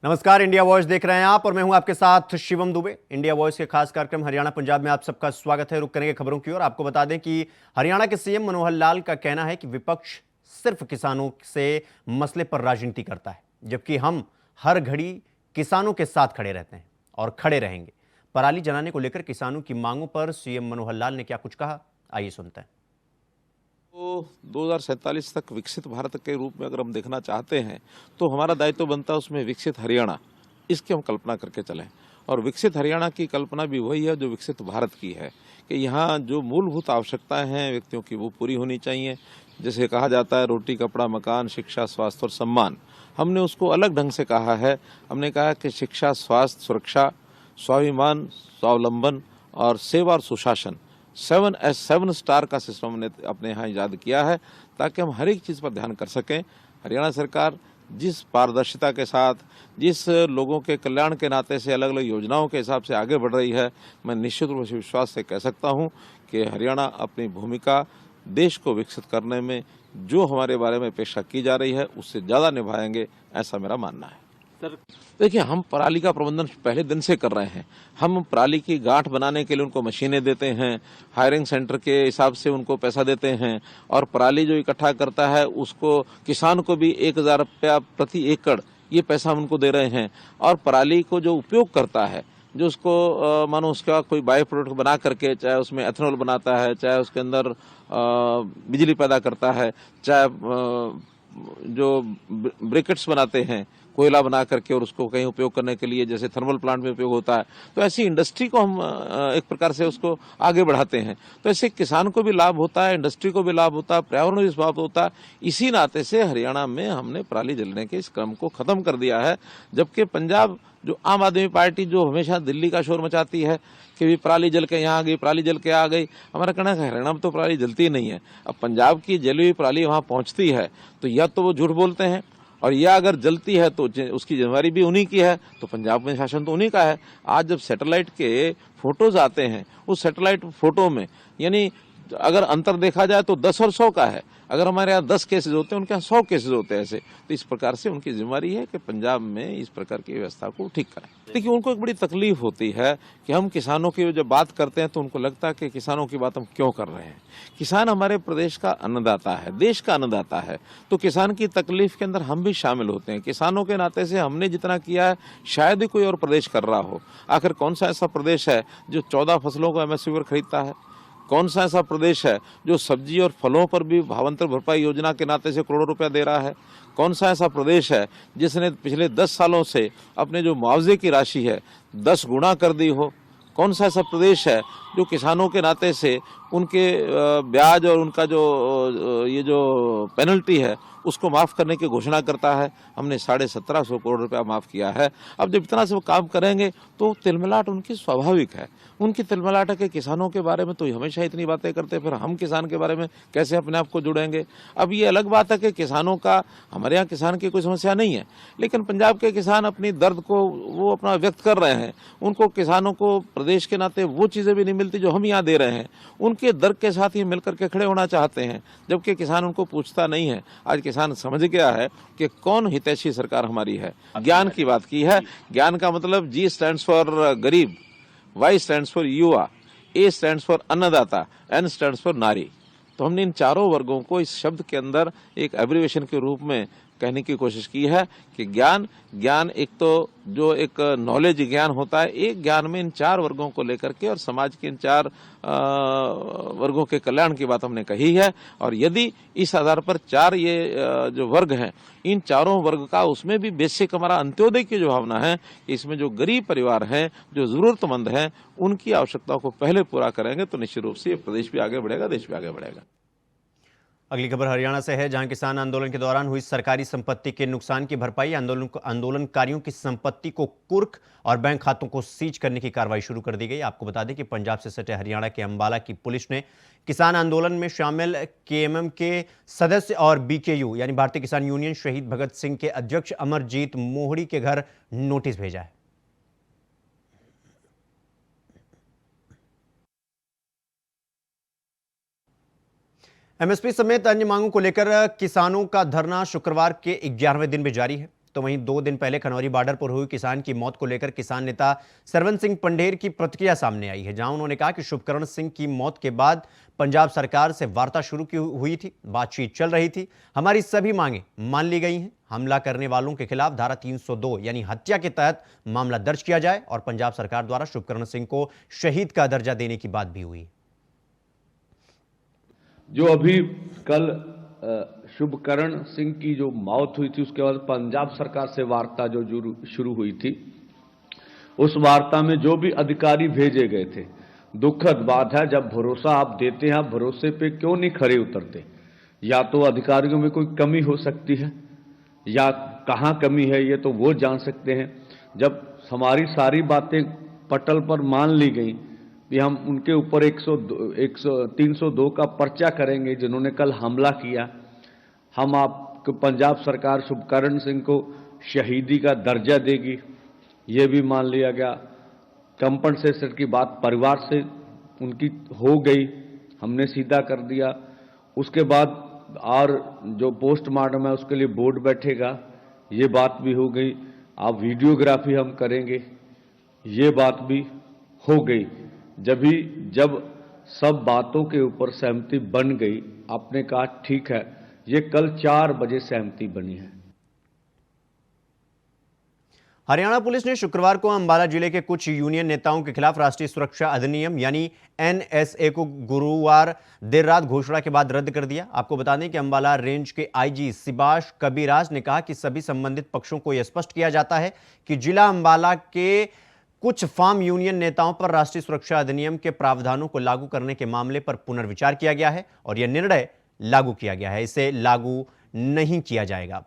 नमस्कार, India voice देख रहे हैं आप और मैं हूं आपके साथ शिवम दुबे। इंडिया वॉइस के खास कार्यक्रम हरियाणा पंजाब में आप सबका स्वागत है। रुक करेंगे खबरों की ओर। आपको बता दें कि हरियाणा के सीएम मनोहर लाल का कहना है कि विपक्ष सिर्फ किसानों से मसले पर राजनीति करता है, जबकि हम हर घड़ी किसानों के साथ खड़े रहते हैं और खड़े रहेंगे। पराली जलाने को लेकर किसानों की मांगों पर सीएम मनोहर लाल ने क्या कुछ कहा, आइए सुनते हैं। तो 2047 तक विकसित भारत के रूप में अगर हम देखना चाहते हैं तो हमारा दायित्व बनता है उसमें विकसित हरियाणा, इसकी हम कल्पना करके चलें। और विकसित हरियाणा की कल्पना भी वही है जो विकसित भारत की है कि यहाँ जो मूलभूत आवश्यकताएं हैं व्यक्तियों की वो पूरी होनी चाहिए। जैसे कहा जाता है रोटी, कपड़ा, मकान, शिक्षा, स्वास्थ्य और सम्मान। हमने उसको अलग ढंग से कहा है। हमने कहा कि शिक्षा, स्वास्थ्य, सुरक्षा, स्वाभिमान, स्वावलंबन और सेवा और सुशासन 7 स्टार का सिस्टम हमने अपने यहाँ ईजाद किया है ताकि हम हर एक चीज़ पर ध्यान कर सकें। हरियाणा सरकार जिस पारदर्शिता के साथ, जिस लोगों के कल्याण के नाते से अलग अलग योजनाओं के हिसाब से आगे बढ़ रही है, मैं निश्चित रूप से विश्वास से कह सकता हूँ कि हरियाणा अपनी भूमिका देश को विकसित करने में जो हमारे बारे में अपेक्षा की जा रही है उससे ज़्यादा निभाएंगे, ऐसा मेरा मानना है। सर देखिए, हम पराली का प्रबंधन पहले दिन से कर रहे हैं। हम पराली की गांठ बनाने के लिए उनको मशीनें देते हैं, हायरिंग सेंटर के हिसाब से उनको पैसा देते हैं और पराली जो इकट्ठा करता है उसको किसान को भी 1,000 रुपया प्रति एकड़ ये पैसा हम उनको दे रहे हैं। और पराली को जो उपयोग करता है, जो उसको मानो उसका कोई बायो प्रोडक्ट बना करके, चाहे उसमें एथेनॉल बनाता है, चाहे उसके अंदर बिजली पैदा करता है, चाहे जो ब्रिकेट्स बनाते हैं कोयला बना करके और उसको कहीं उपयोग करने के लिए जैसे थर्मल प्लांट में उपयोग होता है, तो ऐसी इंडस्ट्री को हम एक प्रकार से उसको आगे बढ़ाते हैं। तो ऐसे किसान को भी लाभ होता है, इंडस्ट्री को भी लाभ होता है, पर्यावरण को भी लाभ होता है। इसी नाते से हरियाणा में हमने पराली जलने के इस क्रम को खत्म कर दिया है। जबकि पंजाब जो आम आदमी पार्टी जो हमेशा दिल्ली का शोर मचाती है कि भी पराली जल के यहाँ आ गई, पराली जल के आ गई, हमारा कहना है हरियाणा में तो पराली जलती नहीं है। अब पंजाब की जली हुई पराली वहाँ पहुँचती है तो या तो वो झूठ बोलते हैं, और यह अगर जलती है तो उसकी जिम्मेदारी भी उन्हीं की है। तो पंजाब में शासन तो उन्हीं का है। आज जब सैटेलाइट के फोटोज आते हैं, उस सैटेलाइट फोटो में यानी अगर अंतर देखा जाए तो 10 और 100 का है। अगर हमारे यहाँ 10 केसेज होते हैं, उनके यहाँ 100 केसेज होते हैं ऐसे। तो इस प्रकार से उनकी जिम्मेदारी है कि पंजाब में इस प्रकार की व्यवस्था को ठीक करें। देखिए, उनको एक बड़ी तकलीफ होती है कि हम किसानों की जब बात करते हैं तो उनको लगता है कि किसानों की बात हम क्यों कर रहे हैं। किसान हमारे प्रदेश का अन्नदाता है, देश का अन्नदाता है, तो किसान की तकलीफ के अंदर हम भी शामिल होते हैं। किसानों के नाते से हमने जितना किया है शायद ही कोई और प्रदेश कर रहा हो। आखिर कौन सा ऐसा प्रदेश है जो 14 फसलों को एमएसपी पर खरीदता है? कौन सा ऐसा प्रदेश है जो सब्जी और फलों पर भी भावांतर भरपाई योजना के नाते से करोड़ों रुपया दे रहा है? कौन सा ऐसा प्रदेश है जिसने पिछले 10 सालों से अपने जो मुआवजे की राशि है 10 गुना कर दी हो? कौन सा ऐसा प्रदेश है जो किसानों के नाते से उनके ब्याज और उनका जो ये जो पेनल्टी है उसको माफ़ करने की घोषणा करता है? हमने 1750 करोड़ रुपया माफ़ किया है। अब जब इतना सब काम करेंगे तो तिलमिलाट उनकी स्वाभाविक है। उनकी तिलमिलाट है कि किसानों के बारे में तो हमेशा इतनी बातें करते, फिर हम किसान के बारे में कैसे अपने आप को जुड़ेंगे? अब ये अलग बात है कि किसानों का, हमारे यहाँ किसान की कोई समस्या नहीं है, लेकिन पंजाब के किसान अपनी दर्द को वो अपना व्यक्त कर रहे हैं। उनको, किसानों को प्रदेश के नाते वो चीज़ें भी नहीं मिलती जो हम यहाँ दे रहे हैं। उनके दर्द के साथ ही मिलकर के खड़े होना चाहते हैं, जबकि किसान उनको पूछता नहीं है। आज किसान समझ गया है कि कौन हितैषी सरकार हमारी है। ज्ञान की बात की है। ज्ञान का मतलब जी स्टैंड्स फॉर गरीब, वाई स्टैंड्स फॉर युवा, ए स्टैंड्स फॉर अन्नदाता, एन स्टैंड्स फॉर नारी। तो हमने इन चारों वर्गों को इस शब्द के अंदर एक एब्रिविएशन के रूप में कहने की कोशिश की है कि ज्ञान एक तो जो एक नॉलेज ज्ञान होता है, एक ज्ञान में इन 4 वर्गों को लेकर के और समाज के इन 4 वर्गों के कल्याण की बात हमने कही है। और यदि इस आधार पर 4 ये जो वर्ग हैं, इन चारों वर्ग का, उसमें भी बेसिक हमारा अंत्योदय की जो भावना है, इसमें जो गरीब परिवार हैं, जो जरूरतमंद हैं, उनकी आवश्यकताओं को पहले पूरा करेंगे तो निश्चित रूप से ये प्रदेश भी आगे बढ़ेगा, देश भी आगे बढ़ेगा। अगली खबर हरियाणा से है, जहां किसान आंदोलन के दौरान हुई सरकारी संपत्ति के नुकसान की भरपाई, आंदोलनकारियों की संपत्ति को कुर्क और बैंक खातों को सीज करने की कार्रवाई शुरू कर दी गई। आपको बता दें कि पंजाब से सटे हरियाणा के अंबाला की पुलिस ने किसान आंदोलन में शामिल केएमएम के सदस्य और बीकेयू यानी भारतीय किसान यूनियन शहीद भगत सिंह के अध्यक्ष अमरजीत मोहड़ी के घर नोटिस भेजा है। एमएसपी समेत अन्य मांगों को लेकर किसानों का धरना शुक्रवार के 11वें दिन भी जारी है। तो वहीं 2 दिन पहले खनौरी बॉर्डर पर हुई किसान की मौत को लेकर किसान नेता सरवन सिंह पंढेर की प्रतिक्रिया सामने आई है, जहां उन्होंने कहा कि शुभकरण सिंह की मौत के बाद पंजाब सरकार से वार्ता शुरू की हुई थी, बातचीत चल रही थी, हमारी सभी मांगे मान ली गई हैं। हमला करने वालों के खिलाफ धारा 302 यानी हत्या के तहत मामला दर्ज किया जाए और पंजाब सरकार द्वारा शुभकरण सिंह को शहीद का दर्जा देने की बात भी हुई। जो अभी कल शुभकरण सिंह की जो मौत हुई थी, उसके बाद पंजाब सरकार से वार्ता जो शुरू हुई थी, उस वार्ता में जो भी अधिकारी भेजे गए थे, दुखद बात है जब भरोसा आप देते हैं, आप भरोसे पे क्यों नहीं खरे उतरते। या तो अधिकारियों में कोई कमी हो सकती है या कहाँ कमी है ये तो वो जान सकते हैं। जब हमारी सारी बातें पटल पर मान ली गई कि हम उनके ऊपर 302 का पर्चा करेंगे जिन्होंने कल हमला किया, हम आपको पंजाब सरकार शुभकरण सिंह को शहीदी का दर्जा देगी, ये भी मान लिया गया। कंपनसेशन की बात परिवार से उनकी हो गई, हमने सीधा कर दिया। उसके बाद और जो पोस्टमार्टम है उसके लिए बोर्ड बैठेगा, ये बात भी हो गई। आप वीडियोग्राफी हम करेंगे, ये बात भी हो गई। जब सब बातों के ऊपर सहमति बन गई, आपने कहा ठीक है, ये कल 4 बजे सहमति बनी है। हरियाणा पुलिस ने शुक्रवार को अंबाला जिले के कुछ यूनियन नेताओं के खिलाफ राष्ट्रीय सुरक्षा अधिनियम यानी एनएसए को गुरुवार देर रात घोषणा के बाद रद्द कर दिया। आपको बता दें कि अंबाला रेंज के आईजी सिबाश कबीराज ने कहा कि सभी संबंधित पक्षों को यह स्पष्ट किया जाता है कि जिला अंबाला के कुछ फार्म यूनियन नेताओं पर राष्ट्रीय सुरक्षा अधिनियम के प्रावधानों को लागू करने के मामले पर पुनर्विचार किया गया है और यह निर्णय लागू किया गया है, इसे लागू नहीं किया जाएगा।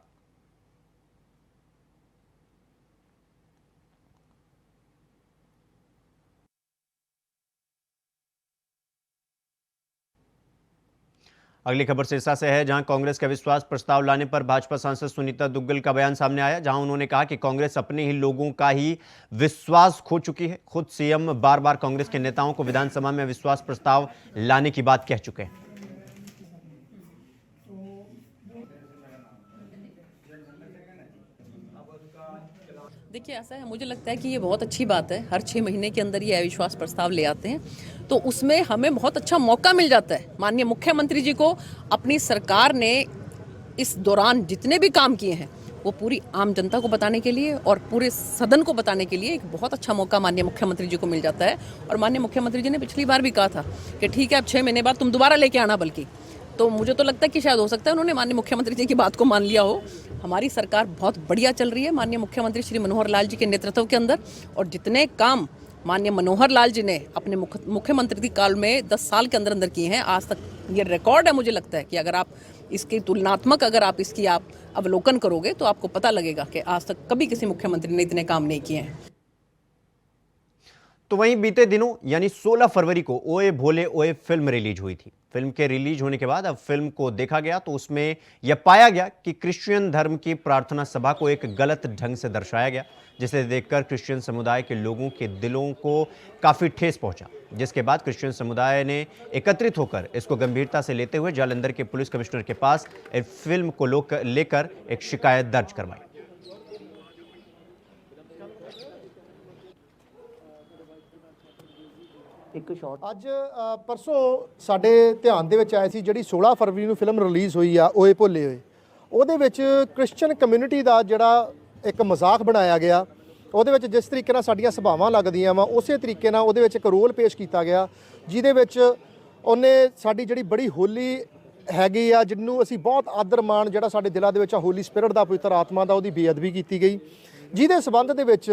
अगली खबर सिरसा से है, जहां कांग्रेस का विश्वास प्रस्ताव लाने पर भाजपा सांसद सुनीता दुग्गल का बयान सामने आया, जहां उन्होंने कहा कि कांग्रेस अपने ही लोगों का ही विश्वास खो चुकी है। खुद सीएम बार बार कांग्रेस के नेताओं को विधानसभा में विश्वास प्रस्ताव लाने की बात कह चुके हैं। देखिए, ऐसा है, मुझे लगता है कि ये बहुत अच्छी बात है, हर 6 महीने के अंदर ये अविश्वास प्रस्ताव ले आते हैं, तो उसमें हमें बहुत अच्छा मौका मिल जाता है। माननीय मुख्यमंत्री जी को अपनी सरकार ने इस दौरान जितने भी काम किए हैं वो पूरी आम जनता को बताने के लिए और पूरे सदन को बताने के लिए एक बहुत अच्छा मौका माननीय मुख्यमंत्री जी को मिल जाता है। और माननीय मुख्यमंत्री जी ने पिछली बार भी कहा था कि ठीक है, अब 6 महीने बाद तुम दोबारा लेके आना, बल्कि तो मुझे तो लगता है कि शायद हो सकता है उन्होंने माननीय मुख्यमंत्री जी की बात को मान लिया हो। हमारी सरकार बहुत बढ़िया चल रही है माननीय मुख्यमंत्री श्री मनोहर लाल जी के नेतृत्व के अंदर, और जितने काम माननीय मनोहर लाल जी ने अपने मुख्यमंत्री काल में 10 साल के अंदर अंदर किए हैं, आज तक ये रिकॉर्ड है। मुझे लगता है कि अगर आप इसकी तुलनात्मक अगर आप इसकी आप अवलोकन करोगे तो आपको पता लगेगा कि आज तक कभी किसी मुख्यमंत्री ने इतने काम नहीं किए हैं। तो वहीं बीते दिनों यानी 16 फरवरी को ओए भोले ओए फिल्म रिलीज हुई थी। फिल्म के रिलीज होने के बाद अब फिल्म को देखा गया तो उसमें यह पाया गया कि क्रिश्चियन धर्म की प्रार्थना सभा को एक गलत ढंग से दर्शाया गया, जिसे देखकर क्रिश्चियन समुदाय के लोगों के दिलों को काफी ठेस पहुंचा, जिसके बाद क्रिश्चियन समुदाय ने एकत्रित होकर इसको गंभीरता से लेते हुए जालंधर के पुलिस कमिश्नर के पास इस फिल्म को लेकर एक शिकायत दर्ज करवाई। ਅੱਜ ਪਰਸੋਂ ਸਾਡੇ ਧਿਆਨ ਦੇ ਵਿੱਚ ਆਇਆ ਸੀ ਜਿਹੜੀ 16 ਫਰਵਰੀ ਨੂੰ ਫਿਲਮ ਰਿਲੀਜ਼ ਹੋਈ ਆ ਓਏ ਭੋਲੇ ਓਏ, ਉਹਦੇ ਵਿੱਚ ਕ੍ਰਿਸਚੀਅਨ ਕਮਿਊਨਿਟੀ ਦਾ ਜਿਹੜਾ ਇੱਕ ਮਜ਼ਾਕ ਬਣਾਇਆ ਗਿਆ, ਉਹਦੇ ਵਿੱਚ ਜਿਸ ਤਰੀਕੇ ਨਾਲ ਸਾਡੀਆਂ ਸਭਾਵਾਂ ਲੱਗਦੀਆਂ ਵਾ ਉਸੇ ਤਰੀਕੇ ਨਾਲ ਉਹਦੇ ਵਿੱਚ ਇੱਕ ਰੋਲ ਪੇਸ਼ ਕੀਤਾ ਗਿਆ, ਜਿਹਦੇ ਵਿੱਚ ਉਹਨੇ ਸਾਡੀ ਜਿਹੜੀ ਬੜੀ ਹੋਲੀ ਹੈਗੀ ਆ, ਜਿਹਨੂੰ ਅਸੀਂ ਬਹੁਤ ਆਦਰ ਮਾਣ ਜਿਹੜਾ ਸਾਡੇ ਦਿਲਾਂ ਦੇ ਵਿੱਚ ਆ ਹੋਲੀ ਸਪਿਰਿਟ ਦਾ, ਪਵਿੱਤਰ ਆਤਮਾ ਦਾ, ਉਹਦੀ ਬੇਅਦਬੀ ਕੀਤੀ ਗਈ, ਜਿਹਦੇ ਸਬੰਧ ਦੇ ਵਿੱਚ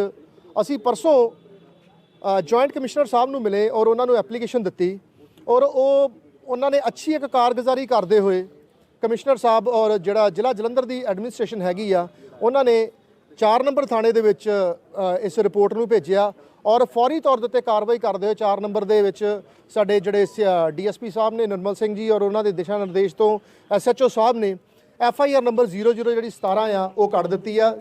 ਅਸੀਂ ਪਰਸੋਂ ਜੁਆਇੰਟ ਕਮਿਸ਼ਨਰ ਸਾਹਿਬ ਨੂੰ ਮਿਲੇ ਔਰ ਉਹਨਾਂ ਨੂੰ ਐਪਲੀਕੇਸ਼ਨ ਦਿੱਤੀ ਔਰ ਉਹਨਾਂ ਨੇ ਅੱਛੀ ਇੱਕ ਕਾਰਗੁਜ਼ਾਰੀ ਕਰਦੇ ਹੋਏ ਕਮਿਸ਼ਨਰ ਸਾਹਿਬ ਔਰ ਜਿਹੜਾ ਜ਼ਿਲ੍ਹਾ ਜਲੰਧਰ ਦੀ ਐਡਮਿਨਿਸਟ੍ਰੇਸ਼ਨ ਹੈਗੀ ਆ, ਉਹਨਾਂ ਨੇ 4 ਨੰਬਰ ਥਾਣੇ ਦੇ ਵਿੱਚ ਇਸ ਰਿਪੋਰਟ ਨੂੰ ਭੇਜਿਆ ਔਰ ਫੌਰੀ ਤੌਰ ਦੇ ਉੱਤੇ ਕਾਰਵਾਈ ਕਰਦੇ ਹੋਏ 4 ਨੰਬਰ ਦੇ ਵਿੱਚ ਸਾਡੇ ਜਿਹੜੇ ਡੀਐਸਪੀ ਸਾਹਿਬ ਨੇ ਨਿਰਮਲ ਸਿੰਘ ਜੀ ਔਰ ਉਹਨਾਂ ਦੇ ਦਿਸ਼ਾ ਨਿਰਦੇਸ਼ ਤੋਂ ਐਸਐਚਓ ਸਾਹਿਬ ਨੇ FIR ਨੰਬਰ 00 ਜਿਹੜੀ 17 ਆ ਉਹ ਕੱਢ ਦਿੱਤੀ ਆ।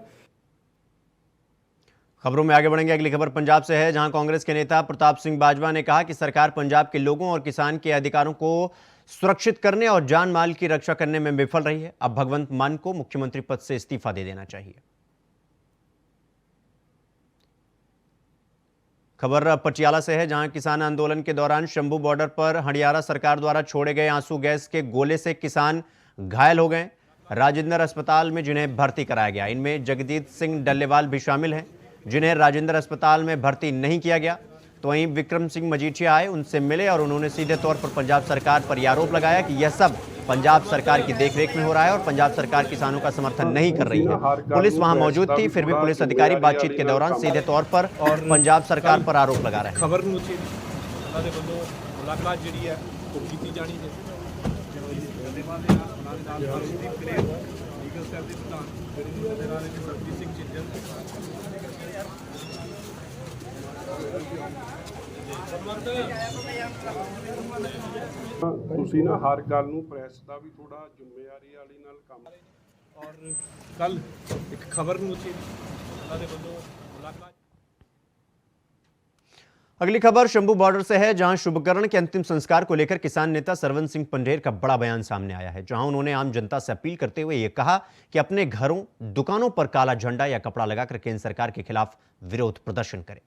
खबरों में आगे बढ़ेंगे। अगली खबर पंजाब से है, जहां कांग्रेस के नेता प्रताप सिंह बाजवा ने कहा कि सरकार पंजाब के लोगों और किसान के अधिकारों को सुरक्षित करने और जान माल की रक्षा करने में विफल रही है। अब भगवंत मान को मुख्यमंत्री पद से इस्तीफा दे देना चाहिए। खबर पटियाला से है, जहां किसान आंदोलन के दौरान शंभू बॉर्डर पर हरियाणा सरकार द्वारा छोड़े गए आंसू गैस के गोले से किसान घायल हो गए। राजेंद्र अस्पताल में जिन्हें भर्ती कराया गया, इनमें जगजीत सिंह डल्लेवाल भी शामिल हैं, जिन्हें राजेंद्र अस्पताल में भर्ती नहीं किया गया। तो वहीं विक्रम सिंह मजीठिया आए, उनसे मिले और उन्होंने सीधे तौर पर पंजाब सरकार पर यह आरोप लगाया कि यह सब पंजाब सरकार की देखरेख में हो रहा है और पंजाब सरकार किसानों का समर्थन नहीं कर रही है। पुलिस वहां मौजूद थी, फिर भी पुलिस अधिकारी बातचीत के दौरान सीधे तौर पर पंजाब सरकार पर आरोप लगा रहे हैं। खबर ਨੂੰ ਸੀ ਉਹਨਾਂ ਦੇ ਵੱਲੋਂ ਮੁਲਾਕਾਤ ਜਿਹੜੀ ਹੈ ਉਹ ਕੀਤੀ ਜਾਣੀ ਹੈ। ਧੰਨਵਾਦ ਦੇ ਨਾਲ ਉਹਨਾਂ ਦੇ ਨਾਲ ਹਰਸ਼ਦੀਪ ਕਲੇਰ ਲੀਗਲ ਸੈੱਲ ਦੇ ਪ੍ਰਧਾਨ ਦੇ ਨਾਲ ਸਰਜੀਤ ਸਿੰਘ ਚਿੰਜਨ ਤੁਸੀਂ ਨਾ ਹਰ ਗੱਲ ਨੂੰ ਪ੍ਰੈਸ ਦਾ ਵੀ ਥੋੜਾ ਜ਼ਿੰਮੇਵਾਰੀ ਵਾਲੀ ਨਾਲ ਕੰਮ ਔਰ ਕੱਲ ਇੱਕ ਖਬਰ ਨੂੰ ਸੀ ਉਹਨਾਂ ਦੇ ਵੱਲੋਂ ਮੁਲਾਕਾਤ। अगली खबर शंभू बॉर्डर से है, जहां शुभकरण के अंतिम संस्कार को लेकर किसान नेता सरवन सिंह पंढेर का बड़ा बयान सामने आया है, जहां उन्होंने आम जनता से अपील करते हुए यह कहा कि अपने घरों दुकानों पर काला झंडा या कपड़ा लगाकर केंद्र सरकार के खिलाफ विरोध प्रदर्शन करें।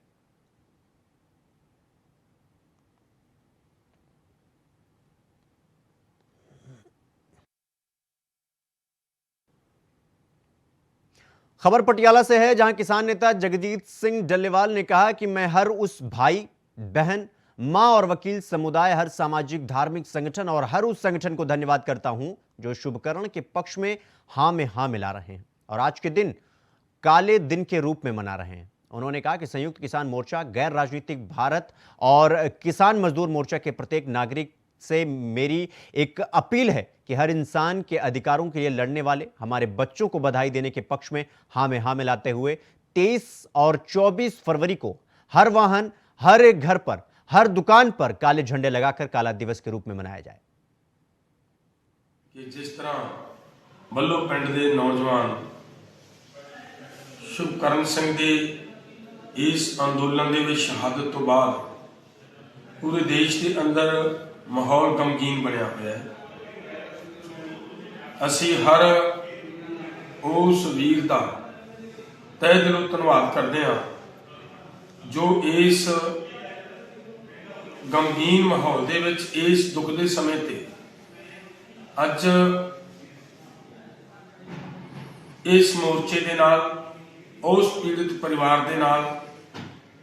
खबर पटियाला से है, जहां किसान नेता जगजीत सिंह डल्लेवाल ने कहा कि मैं हर उस भाई बहन मां और वकील समुदाय, हर सामाजिक धार्मिक संगठन और हर उस संगठन को धन्यवाद करता हूं जो शुभकरण के पक्ष में हां में हां मिला रहे हैं और आज के दिन काले दिन के रूप में मना रहे हैं। उन्होंने कहा कि संयुक्त किसान मोर्चा, गैर राजनीतिक भारत और किसान मजदूर मोर्चा के प्रत्येक नागरिक से मेरी एक अपील है कि हर इंसान के अधिकारों के लिए लड़ने वाले हमारे बच्चों को बधाई देने के पक्ष में हां में हां मिलाते हुए 23 और 24 फरवरी को हर वाहन, हर एक घर पर, हर दुकान पर काले झंडे लगाकर काला दिवस के रूप में मनाया जाए। कि जिस तरह मल्लो पिंड के नौजवान शुभकरण सिंह के इस अंदोलन के विच शहादत तो बाद पूरे देश के अंदर माहौल गमगीन बनया हुआ है। असी हर उस वीर का तहे दिलों धन्यवाद करते हैं जो इस गमगीन माहौल दे विच, इस दुख के समय ते अज इस मोर्चे के नाल उस पीड़ित परिवार के नाल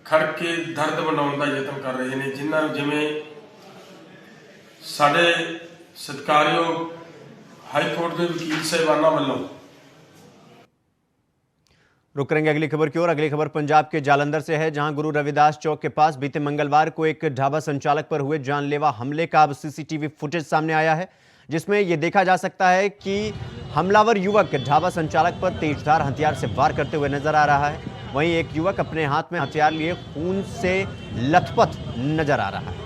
खड़ के दर्द वंडाउण का यतन कर रहे हैं, जिन्हां जिवें साडे सत्कारयोग हाईकोर्ट के वकील साहिबाना वालों। रुक करेंगे अगली खबर की ओर। अगली खबर पंजाब के जालंधर से है, जहां गुरु रविदास चौक के पास बीते मंगलवार को एक ढाबा संचालक पर हुए जानलेवा हमले का अब सीसीटीवी फुटेज सामने आया है, जिसमें यह देखा जा सकता है कि हमलावर युवक ढाबा संचालक पर तेजधार हथियार से वार करते हुए नजर आ रहा है। वहीं एक युवक अपने हाथ में हथियार लिए खून से लथपथ नजर आ रहा है।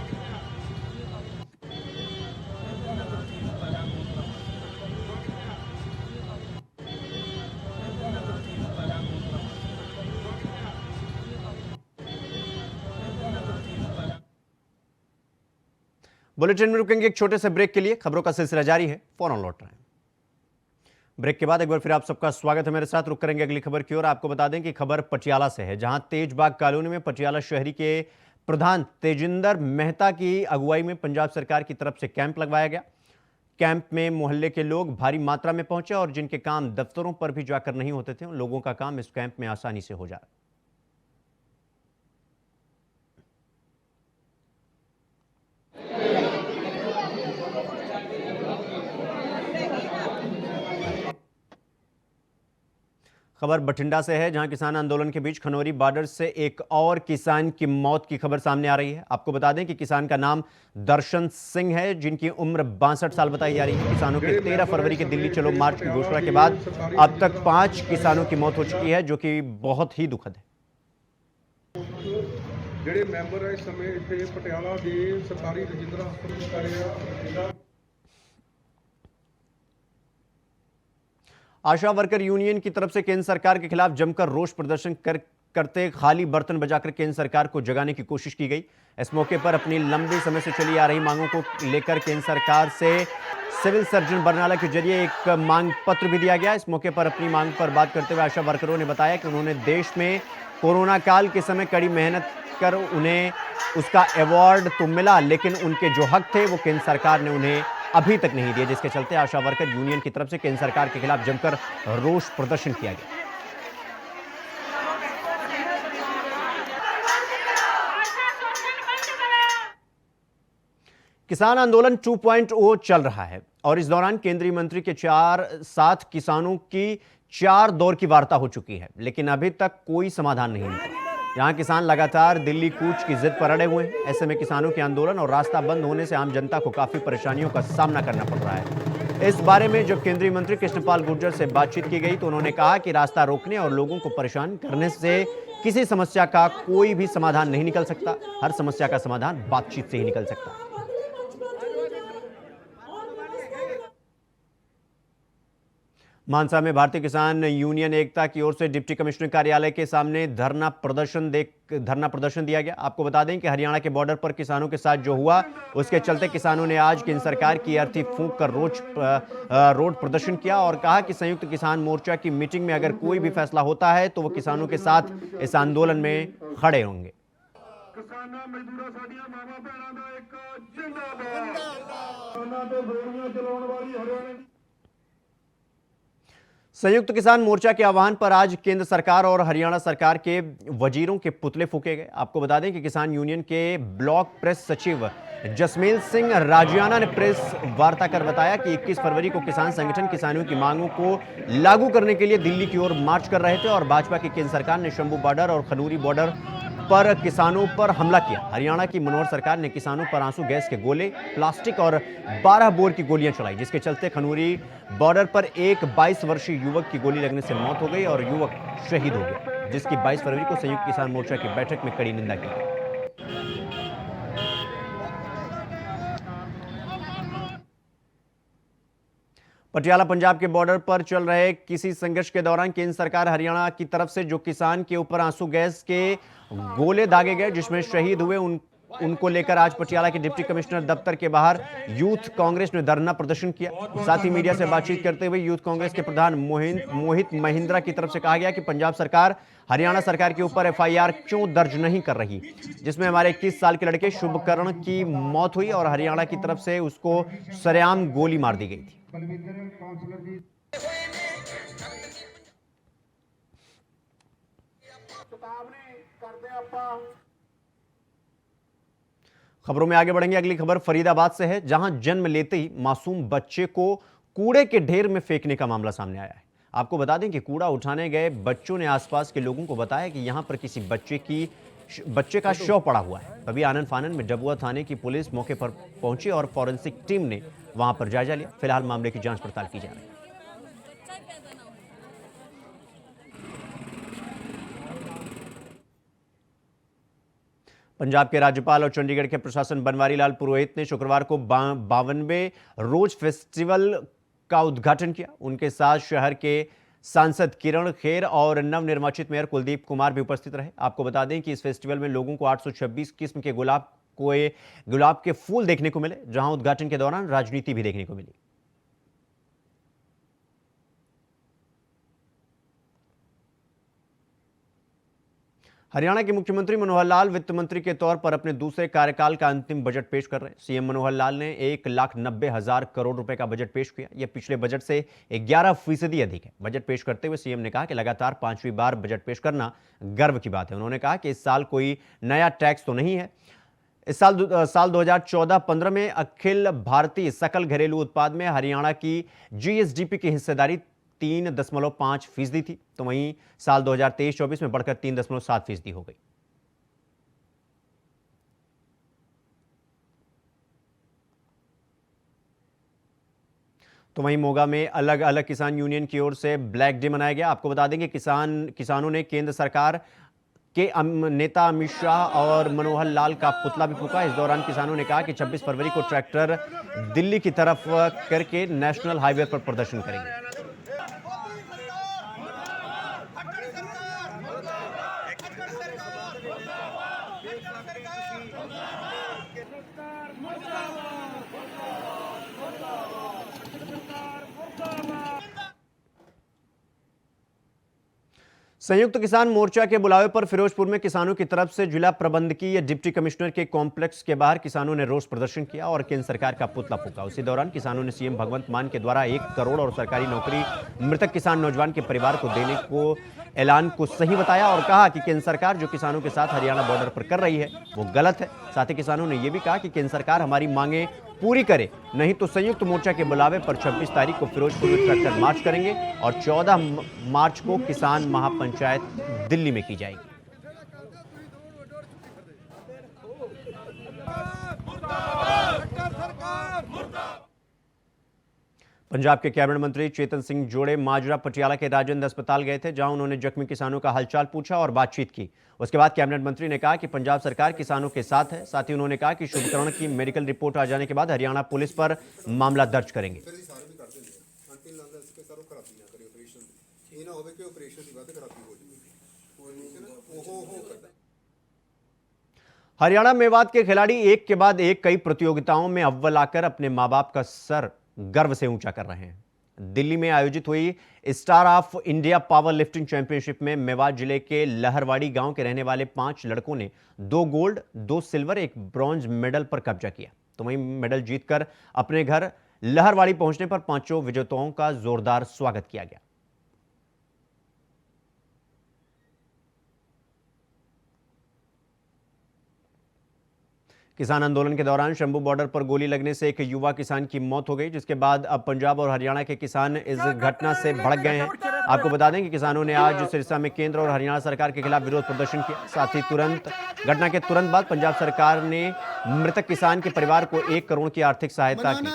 बुलेटिन में रुकेंगे एक छोटे से ब्रेक के लिए। खबरों का सिलसिला जारी है, फौरन लौट रहे हैं। ब्रेक के बाद एक बार फिर आप सबका स्वागत है मेरे साथ। रुक करेंगे अगली खबर की ओर। आपको बता दें कि खबर पटियाला से है, जहां तेजबाग कॉलोनी में पटियाला शहरी के प्रधान तेजिंदर मेहता की अगुवाई में पंजाब सरकार की तरफ से कैंप लगवाया गया। कैंप में मोहल्ले के लोग भारी मात्रा में पहुंचे और जिनके काम दफ्तरों पर भी जाकर नहीं होते थे, उन लोगों का काम इस कैंप में आसानी से हो जाए। खबर बठिंडा से है, जहां किसान आंदोलन के बीच खनौरी बॉर्डर से एक और किसान की मौत की खबर सामने आ रही है। आपको बता दें कि किसान का नाम दर्शन सिंह है, जिनकी उम्र 62 साल बताई जा रही है। किसानों के 13 फरवरी के दिल्ली चलो मार्च की घोषणा के बाद अब तक 5 किसानों की मौत हो चुकी है, जो कि बहुत ही दुखद है। ਜਿਹੜੇ ਮੈਂਬਰ ਇਸ ਸਮੇਂ ਇੱਥੇ ਪਟਿਆਲਾ ਦੇ ਸਰਕਾਰੀ ਰਜਿੰਦਰਾ ਹਸਪਤਾਲ ਵਿੱਚ आशा वर्कर यूनियन की तरफ से केंद्र सरकार के खिलाफ जमकर रोष प्रदर्शन करते खाली बर्तन बजाकर केंद्र सरकार को जगाने की कोशिश की गई। इस मौके पर अपनी लंबे समय से चली आ रही मांगों को लेकर केंद्र सरकार से सिविल सर्जन बरनाला के जरिए एक मांग पत्र भी दिया गया। इस मौके पर अपनी मांग पर बात करते हुए आशा वर्करों ने बताया कि उन्होंने देश में कोरोना काल के समय कड़ी मेहनत कर उन्हें उसका अवार्ड तो मिला, लेकिन उनके जो हक थे वो केंद्र सरकार ने उन्हें अभी तक नहीं दिए, जिसके चलते आशा वर्कर यूनियन की तरफ से केंद्र सरकार के खिलाफ जमकर रोष प्रदर्शन किया गया। किसान आंदोलन 2.0 चल रहा है और इस दौरान केंद्रीय मंत्री के साथ किसानों की 4 दौर की वार्ता हो चुकी है, लेकिन अभी तक कोई समाधान नहीं निकला। यहां किसान लगातार दिल्ली कूच की जिद पर अड़े हुए हैं। ऐसे में किसानों के आंदोलन और रास्ता बंद होने से आम जनता को काफी परेशानियों का सामना करना पड़ रहा है। इस बारे में जब केंद्रीय मंत्री कृष्णपाल गुर्जर से बातचीत की गई तो उन्होंने कहा कि रास्ता रोकने और लोगों को परेशान करने से किसी समस्या का कोई भी समाधान नहीं निकल सकता। हर समस्या का समाधान बातचीत से ही निकल सकता है। मानसा में भारतीय किसान यूनियन एकता की ओर से डिप्टी कमिश्नर कार्यालय के सामने धरना प्रदर्शन दिया गया। आपको बता दें कि हरियाणा के बॉर्डर पर किसानों के साथ जो हुआ उसके चलते किसानों ने आज केंद्र सरकार की अर्थी फूंक कर रोड प्रदर्शन किया और कहा कि संयुक्त किसान मोर्चा की मीटिंग में अगर कोई भी फैसला होता है तो वो किसानों के साथ इस आंदोलन में खड़े होंगे। संयुक्त किसान मोर्चा के आह्वान पर आज केंद्र सरकार और हरियाणा सरकार के वजीरों के पुतले फूके गए। आपको बता दें कि किसान यूनियन के ब्लॉक प्रेस सचिव जसमेल सिंह राजियाना ने प्रेस वार्ता कर बताया कि 21 फरवरी को किसान संगठन किसानों की मांगों को लागू करने के लिए दिल्ली की ओर मार्च कर रहे थे और भाजपा की केंद्र सरकार ने शंभू बॉर्डर और खनूरी बॉर्डर पर किसानों पर हमला किया। हरियाणा की मनोहर सरकार ने किसानों पर आंसू गैस के गोले, प्लास्टिक और 12 बोर की गोलियां चलाई, जिसके चलते खनूरी बॉर्डर पर एक 22 वर्षीय युवक की गोली लगने से मौत हो गई और युवक शहीद हो गया, जिसकी 22 फरवरी को संयुक्त किसान मोर्चा की बैठक में कड़ी निंदा की गई। पटियाला पंजाब के बॉर्डर पर चल रहे किसी संघर्ष के दौरान केंद्र सरकार हरियाणा की तरफ से जो किसान के ऊपर आंसू गैस के गोले दागे गए जिसमें शहीद हुए उनको लेकर आज पटियाला के डिप्टी कमिश्नर दफ्तर के बाहर यूथ कांग्रेस ने धरना प्रदर्शन किया। साथ ही मीडिया से बातचीत करते हुए यूथ कांग्रेस के प्रधान मोहित महिंद्रा की तरफ से कहा गया कि पंजाब सरकार हरियाणा सरकार के ऊपर FIR क्यों दर्ज नहीं कर रही, जिसमें हमारे 21 साल के लड़के शुभकरण की मौत हुई और हरियाणा की तरफ से उसको सरेआम गोली मार दी गई थी। खबरों में आगे बढ़ेंगे। अगली खबर फरीदाबाद से है, जहां जन्म लेते ही मासूम बच्चे को कूड़े के ढेर में फेंकने का मामला सामने आया है। आपको बता दें कि कूड़ा उठाने गए बच्चों ने आसपास के लोगों को बताया कि यहां पर किसी बच्चे का शव पड़ा हुआ है। तभी आनन फानन में डबुआ थाने की पुलिस मौके पर पहुंची और फॉरेंसिक टीम ने वहां पर जायजा लिया। फिलहाल मामले की जांच पड़ताल की जा रही है। पंजाब के राज्यपाल और चंडीगढ़ के प्रशासन बनवारी लाल पुरोहित ने शुक्रवार को 52वें रोज फेस्टिवल का उद्घाटन किया। उनके साथ शहर के सांसद किरण खेर और नवनिर्वाचित मेयर कुलदीप कुमार भी उपस्थित रहे। आपको बता दें कि इस फेस्टिवल में लोगों को 826 किस्म के गुलाब के फूल देखने को मिले, जहां उद्घाटन के दौरान राजनीति भी देखने को मिली। हरियाणा के मुख्यमंत्री मनोहर लाल वित्त मंत्री के तौर पर अपने दूसरे कार्यकाल का अंतिम बजट पेश कर रहे हैं। सीएम मनोहर लाल ने 1,90,000 करोड़ रुपए का बजट पेश किया। यह पिछले बजट से 11% अधिक है। बजट पेश करते हुए सीएम ने कहा कि लगातार 5वीं बार बजट पेश करना गर्व की बात है। उन्होंने कहा कि इस साल कोई नया टैक्स तो नहीं है। इस साल 2014-15 में अखिल भारतीय सकल घरेलू उत्पाद में हरियाणा की GSDP की हिस्सेदारी 3.5% थी, तो वहीं साल 2023-24 में बढ़कर 3.7% हो गई। तो वहीं मोगा में अलग अलग किसान यूनियन की ओर से ब्लैक डे मनाया गया। आपको बता दें कि किसानों ने केंद्र सरकार के नेता अमित शाह और मनोहर लाल का पुतला भी फूंका। इस दौरान किसानों ने कहा कि 26 फरवरी को ट्रैक्टर दिल्ली की तरफ करके नेशनल हाईवे पर प्रदर्शन करेंगे। संयुक्त किसान मोर्चा के बुलावे पर फिरोजपुर में किसानों की तरफ से जिला प्रबंधकीय डिप्टी कमिश्नर के कॉम्प्लेक्स के बाहर किसानों ने रोष प्रदर्शन किया और केंद्र सरकार का पुतला फूंका। उसी दौरान किसानों ने सीएम भगवंत मान के द्वारा 1 करोड़ और सरकारी नौकरी मृतक किसान नौजवान के परिवार को देने को ऐलान को सही बताया और कहा कि केंद्र सरकार जो किसानों के साथ हरियाणा बॉर्डर पर कर रही है वो गलत है। साथ ही किसानों ने यह भी कहा कि केंद्र सरकार हमारी मांगे पूरी करे, नहीं तो संयुक्त मोर्चा के बुलावे पर 26 तारीख को फिरोजपुर में ट्रैक्टर मार्च करेंगे और 14 मार्च को किसान महापंचायत दिल्ली में की जाएगी। पंजाब के कैबिनेट मंत्री चेतन सिंह जोड़े माजरा पटियाला के राजेंद्र अस्पताल गए थे, जहां उन्होंने जख्मी किसानों का हालचाल पूछा और बातचीत की। उसके बाद कैबिनेट मंत्री ने कहा कि पंजाब सरकार किसानों के साथ है। साथ ही उन्होंने कहा कि शुभकरण की मेडिकल रिपोर्ट आ जाने के बाद हरियाणा पुलिस पर मामला दर्ज करेंगे। हरियाणा मेवात के खिलाड़ी एक के बाद एक कई प्रतियोगिताओं में अव्वल आकर अपने मां बाप का सर गर्व से ऊंचा कर रहे हैं। दिल्ली में आयोजित हुई star of India power lifting championship में मेवात जिले के लहरवाड़ी गांव के रहने वाले 5 लड़कों ने 2 गोल्ड, 2 सिल्वर, 1 ब्रॉन्ज मेडल पर कब्जा किया। तो वहीं मेडल जीतकर अपने घर लहरवाड़ी पहुंचने पर 5 विजेताओं का जोरदार स्वागत किया गया। किसान आंदोलन के दौरान शंभू बॉर्डर पर गोली लगने से एक युवा किसान की मौत हो गई, जिसके बाद अब पंजाब और हरियाणा के किसान इस घटना से भड़क गए हैं। आपको बता दें कि किसानों ने आज सिरसा में केंद्र और हरियाणा सरकार के खिलाफ विरोध प्रदर्शन किया। साथ ही घटना के तुरंत बाद पंजाब सरकार ने मृतक किसान के परिवार को 1 करोड़ की आर्थिक सहायता की।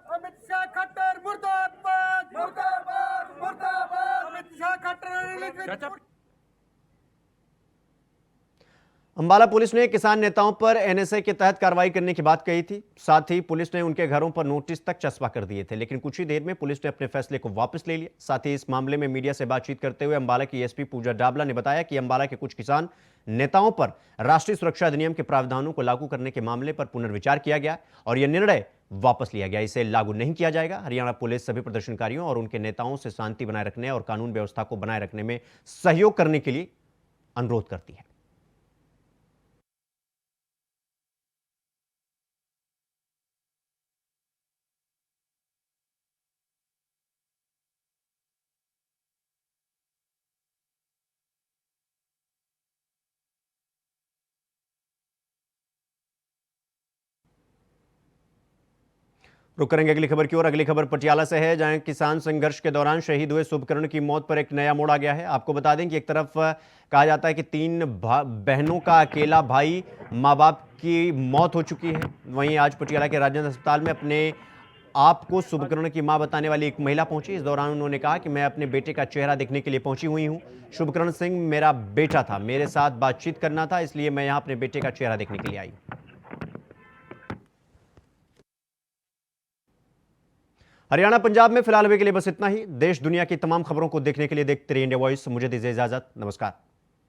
अमित शाह खट्टर मुर्दाबाद, मुर्दाबाद, मुर्दाबाद। अमित शाह खट्टर। अंबाला पुलिस ने किसान नेताओं पर एनएसए के तहत कार्रवाई करने की बात कही थी। साथ ही पुलिस ने उनके घरों पर नोटिस तक चस्पा कर दिए थे, लेकिन कुछ ही देर में पुलिस ने अपने फैसले को वापस ले लिया। साथ ही इस मामले में मीडिया से बातचीत करते हुए अंबाला की एसपी पूजा डाबला ने बताया कि अंबाला के कुछ किसान नेताओं पर राष्ट्रीय सुरक्षा अधिनियम के प्रावधानों को लागू करने के मामले पर पुनर्विचार किया गया और यह निर्णय वापस लिया गया। इसे लागू नहीं किया जाएगा। हरियाणा पुलिस सभी प्रदर्शनकारियों और उनके नेताओं से शांति बनाए रखने और कानून व्यवस्था को बनाए रखने में सहयोग करने के लिए अनुरोध करती है। रुक करेंगे अगली खबर की ओर। अगली खबर पटियाला से है, जहां किसान संघर्ष के दौरान शहीद हुए शुभकरण की मौत पर एक नया मोड़ आ गया है। आपको बता दें कि एक तरफ कहा जाता है कि 3 बहनों का अकेला भाई मां बाप की मौत हो चुकी है। वहीं आज पटियाला के राजेंद्र अस्पताल में अपने आप को शुभकरण की मां बताने वाली एक महिला पहुंची। इस दौरान उन्होंने कहा कि मैं अपने बेटे का चेहरा देखने के लिए पहुंची हुई हूं। शुभकरण सिंह मेरा बेटा था, मेरे साथ बातचीत करना था, इसलिए मैं यहां अपने बेटे का चेहरा देखने के लिए आई। हरियाणा पंजाब में फिलहाल अभी के लिए बस इतना ही। देश दुनिया की तमाम खबरों को देखने के लिए देखते रहिए इंडिया वॉइस। मुझे दीजिए इजाजत। नमस्कार।